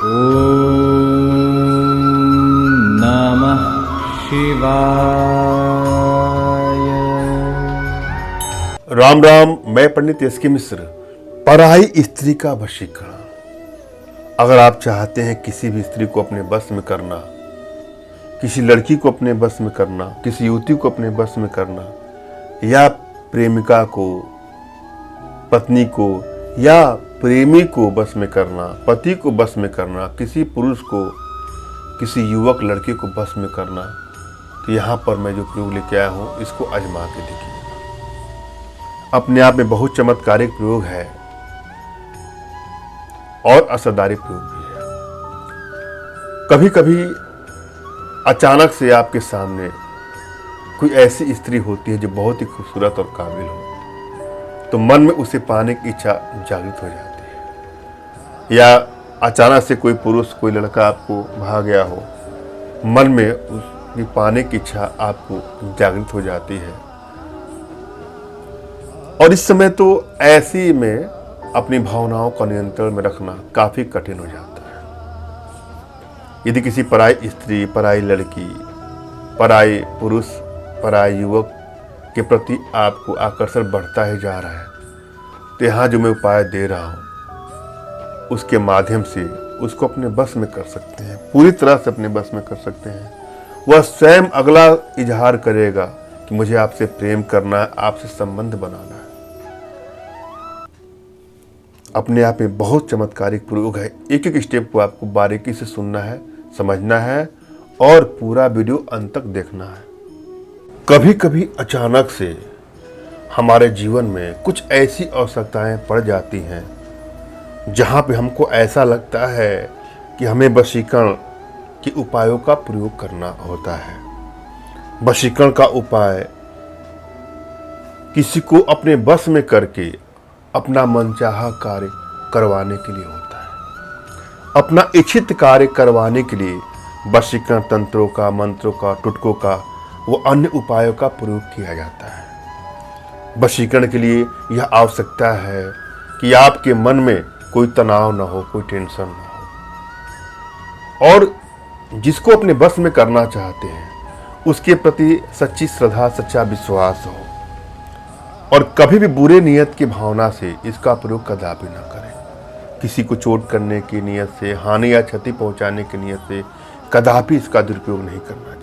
ओम नमः शिवाय। राम राम। मैं पंडित एस.के. मिश्र। पराई स्त्री का वशीकरण। अगर आप चाहते हैं किसी भी स्त्री को अपने बस में करना, किसी लड़की को अपने बस में करना, किसी युवती को अपने बस में करना, या प्रेमिका को, पत्नी को या प्रेमी को बस में करना, पति को बस में करना, किसी पुरुष को, किसी युवक लड़के को बस में करना, तो यहाँ पर मैं जो प्रयोग लेके आया हूँ इसको आजमा के देखिए। अपने आप में बहुत चमत्कारिक प्रयोग है और असरदारी प्रयोग भी है। कभी कभी अचानक से आपके सामने कोई ऐसी स्त्री होती है जो बहुत ही खूबसूरत और काबिल हो, तो मन में उसे पाने की इच्छा जागृत हो जाती है। या अचानक से कोई पुरुष, कोई लड़का आपको भा गया हो, मन में उसकी पाने की इच्छा आपको जागृत हो जाती है। और इस समय तो ऐसी में अपनी भावनाओं का नियंत्रण में रखना काफी कठिन हो जाता है। यदि किसी पराई स्त्री, पराई लड़की, पराई पुरुष, पराई युवक के प्रति आपको आकर्षण बढ़ता ही जा रहा है, तो यहाँ जो मैं उपाय दे रहा हूँ उसके माध्यम से उसको अपने बस में कर सकते हैं, पूरी तरह से अपने बस में कर सकते हैं। वह स्वयं अगला इजहार करेगा कि मुझे आपसे प्रेम करना है, आपसे संबंध बनाना है। अपने आप में बहुत चमत्कारिक प्रयोग है। एक एक स्टेप को आपको बारीकी से सुनना है, समझना है और पूरा वीडियो अंत तक देखना है। कभी कभी अचानक से हमारे जीवन में कुछ ऐसी आवश्यकताएं पड़ जाती हैं जहां पे हमको ऐसा लगता है कि हमें वशीकरण के उपायों का प्रयोग करना होता है। वशीकरण का उपाय किसी को अपने बस में करके अपना मनचाहा कार्य करवाने के लिए होता है। अपना इच्छित कार्य करवाने के लिए वशीकरण तंत्रों का, मंत्रों का, टुटकों का, वो अन्य उपायों का प्रयोग किया जाता है। वशीकरण के लिए यह आवश्यकता है कि आपके मन में कोई तनाव ना हो, कोई टेंशन ना हो, और जिसको अपने बस में करना चाहते हैं उसके प्रति सच्ची श्रद्धा, सच्चा विश्वास हो, और कभी भी बुरे नियत की भावना से इसका प्रयोग कदापि ना करें। किसी को चोट करने की नियत से, हानि या क्षति पहुंचाने की नियत से कदापि इसका दुरुपयोग नहीं करना चाहिए।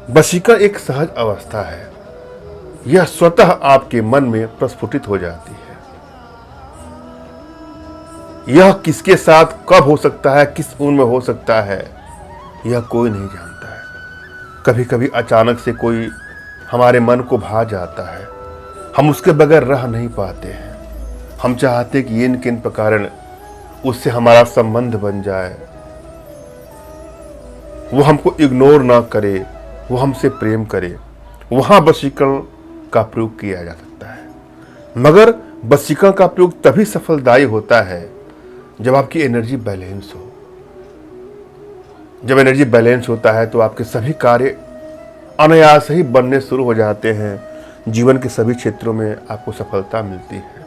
वशीकरण एक सहज अवस्था है, यह स्वतः आपके मन में प्रस्फुटित हो जाती है। यह किसके साथ कब हो सकता है, किस उम्र में हो सकता है, यह कोई नहीं जानता है। कभी कभी अचानक से कोई हमारे मन को भा जाता है, हम उसके बगैर रह नहीं पाते हैं। हम चाहते कि ये किन प्रकार उससे हमारा संबंध बन जाए, वो हमको इग्नोर ना करे, वो हमसे प्रेम करे। वहां वशीकरण का प्रयोग किया जा सकता है। मगर वशीकरण का प्रयोग तभी सफलदायी होता है जब आपकी एनर्जी बैलेंस हो। जब एनर्जी बैलेंस होता है तो आपके सभी कार्य अनायास ही बनने शुरू हो जाते हैं। जीवन के सभी क्षेत्रों में आपको सफलता मिलती है।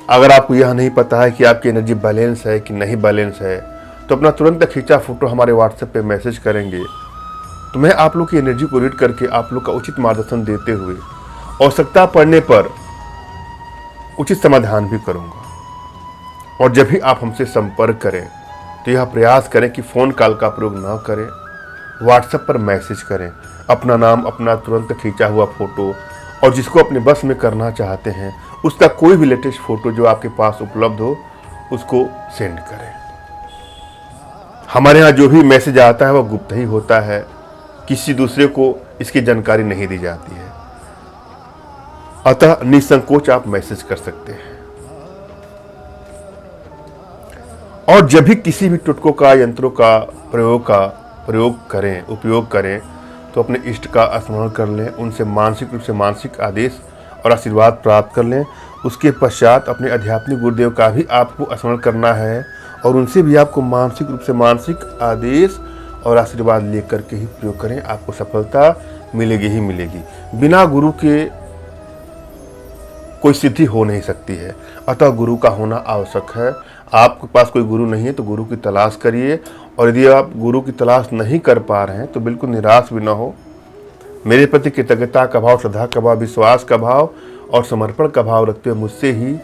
अगर आपको यह नहीं पता है कि आपकी एनर्जी बैलेंस है कि नहीं बैलेंस है, तो अपना तुरंत खींचा फोटो हमारे व्हाट्सएप पे मैसेज करेंगे, तो मैं आप लोग की एनर्जी को रीड करके आप लोग का उचित मार्गदर्शन देते हुए आवश्यकता पड़ने पर उचित समाधान भी करूंगा। और जब भी आप हमसे संपर्क करें तो यह प्रयास करें कि फ़ोन कॉल का प्रयोग ना करें, व्हाट्सएप पर मैसेज करें। अपना नाम, अपना तुरंत खींचा हुआ फोटो, और जिसको अपने बस में करना चाहते हैं उसका कोई भी लेटेस्ट फोटो जो आपके पास उपलब्ध हो उसको सेंड करें। हमारे यहाँ जो भी मैसेज आता है वह गुप्त ही होता है, किसी दूसरे को इसकी जानकारी नहीं दी जाती है। अतः निसंकोच आप मैसेज कर सकते हैं। और जब भी किसी भी टुटकों का, यंत्रों का उपयोग करें तो अपने इष्ट का स्मरण कर लें, उनसे मानसिक रूप से मानसिक आदेश और आशीर्वाद प्राप्त कर लें। उसके पश्चात अपने आध्यात्मिक गुरुदेव का भी आपको स्मरण करना है और उनसे भी आपको मानसिक रूप से मानसिक आदेश और आशीर्वाद लेकर के ही प्रयोग करें। आपको सफलता मिलेगी ही मिलेगी। बिना गुरु के कोई सिद्धि हो नहीं सकती है। अतः गुरु का होना आवश्यक है। आपके पास कोई गुरु नहीं है तो गुरु की तलाश करिए, और यदि आप गुरु की तलाश नहीं कर पा रहे हैं तो बिल्कुल निराश भी ना हो। मेरे प्रति कृतज्ञता का भाव, श्रद्धा का भाव, विश्वास का भाव और समर्पण का भाव रखते हुए मुझसे ही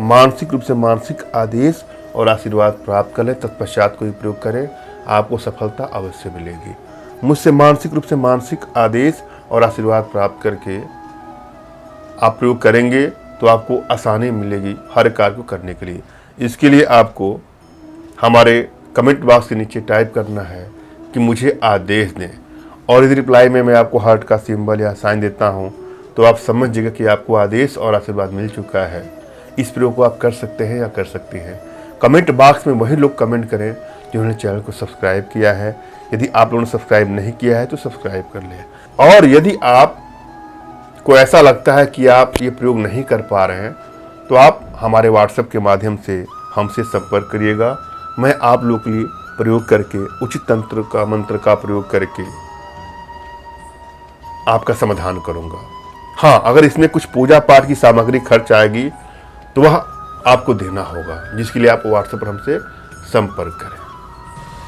मानसिक रूप से मानसिक आदेश और आशीर्वाद प्राप्त कर लें। तत्पश्चात कोई प्रयोग करें, आपको सफलता अवश्य मिलेगी। मुझसे मानसिक रूप से मानसिक आदेश और आशीर्वाद प्राप्त करके आप प्रयोग करेंगे तो आपको आसानी मिलेगी हर कार्य को करने के लिए। इसके लिए आपको हमारे कमेंट बॉक्स के नीचे टाइप करना है कि मुझे आदेश दें, और यदि रिप्लाई में मैं आपको हार्ट का सिंबल या साइन देता हूं तो आप समझ जाइएगा कि आपको आदेश और आशीर्वाद मिल चुका है। इस प्रयोग को आप कर सकते हैं या कर सकती हैं। कमेंट बॉक्स में वही लोग कमेंट करें जिन्होंने चैनल को सब्सक्राइब किया है। यदि आप लोगों ने सब्सक्राइब नहीं किया है तो सब्सक्राइब कर लें। और यदि आप को ऐसा लगता है कि आप ये प्रयोग नहीं कर पा रहे हैं तो आप हमारे व्हाट्सएप के माध्यम से हमसे संपर्क करिएगा। मैं आप लोगों के लिए प्रयोग करके उचित तंत्र का मंत्र का प्रयोग करके आपका समाधान करूंगा। हाँ, अगर इसमें कुछ पूजा पाठ की सामग्री खर्च आएगी तो वह आपको देना होगा, जिसके लिए आप व्हाट्सएप पर हमसे संपर्क करें।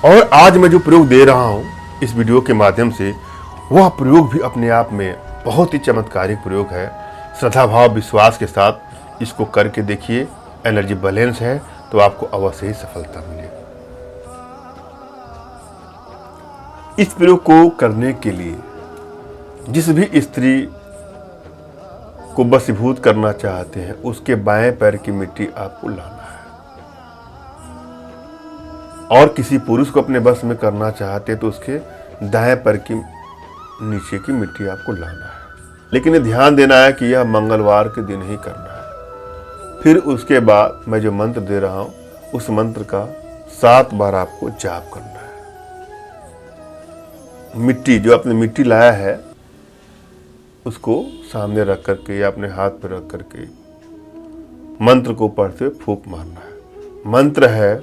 और आज मैं जो प्रयोग दे रहा हूं इस वीडियो के माध्यम से, वह प्रयोग भी अपने आप में बहुत ही चमत्कारिक प्रयोग है। श्रद्धा भाव विश्वास के साथ इसको करके देखिए, एनर्जी बैलेंस है तो आपको अवश्य ही सफलता मिलेगी। इस प्रयोग को करने के लिए जिस भी स्त्री को वशीभूत करना चाहते हैं उसके बाएं पैर की मिट्टी आपको लाना है, और किसी पुरुष को अपने वश में करना चाहते हैं तो उसके दाएं पैर की नीचे की मिट्टी आपको लाना है। लेकिन ये ध्यान देना है कि यह मंगलवार के दिन ही करना है। फिर उसके बाद मैं जो मंत्र दे रहा हूं उस मंत्र का 7 बार आपको जाप करना है। मिट्टी जो आपने मिट्टी लाया है उसको सामने रख करके या अपने हाथ पर रख करके मंत्र को पढ़ते हुए फूंक मारना है। मंत्र है,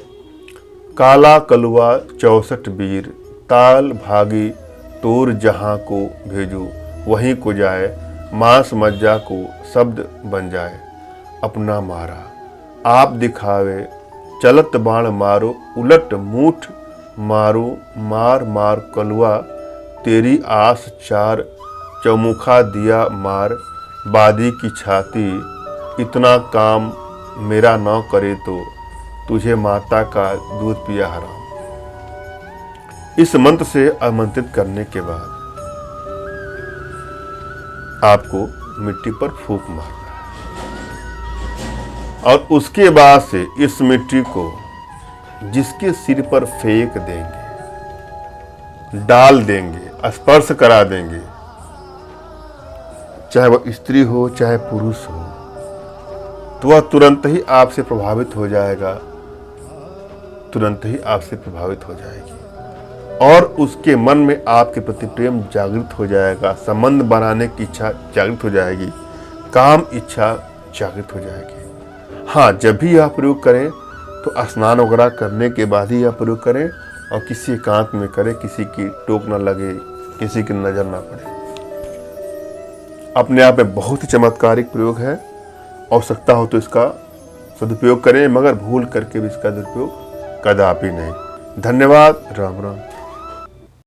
काला कलुआ 64 वीर, ताल भागी तोर जहां को भेजो वहीं को जाए, मांस मज्जा को शब्द बन जाए, अपना मारा आप दिखावे, चलत बाण मारो उलट मूठ मारो, मार मार कलुआ तेरी आस चार, चौमुखा दिया मार बादी की छाती, इतना काम मेरा न करे तो तुझे माता का दूध पिया हराम। इस मंत्र से आमंत्रित करने के बाद आपको मिट्टी पर फूंक मारना है, और उसके बाद से इस मिट्टी को जिसके सिर पर फेंक देंगे, डाल देंगे, स्पर्श करा देंगे, चाहे वह स्त्री हो चाहे पुरुष हो, तो वह तुरंत ही आपसे प्रभावित हो जाएगा, तुरंत ही आपसे प्रभावित हो जाएगी, और उसके मन में आपके प्रति प्रेम जागृत हो जाएगा, संबंध बनाने की इच्छा जागृत हो जाएगी, काम इच्छा जागृत हो जाएगी। हाँ, जब भी यह प्रयोग करें तो स्नान वगैरह करने के बाद ही यह प्रयोग करें, और किसी एकांत में करें, किसी की टोक न लगे, किसी की नजर ना पड़े। अपने आप में बहुत ही चमत्कारिक प्रयोग है। आवश्यकता हो तो इसका सदुपयोग करें, मगर भूल करके भी इसका दुरुपयोग कदापि नहीं। धन्यवाद। राम राम।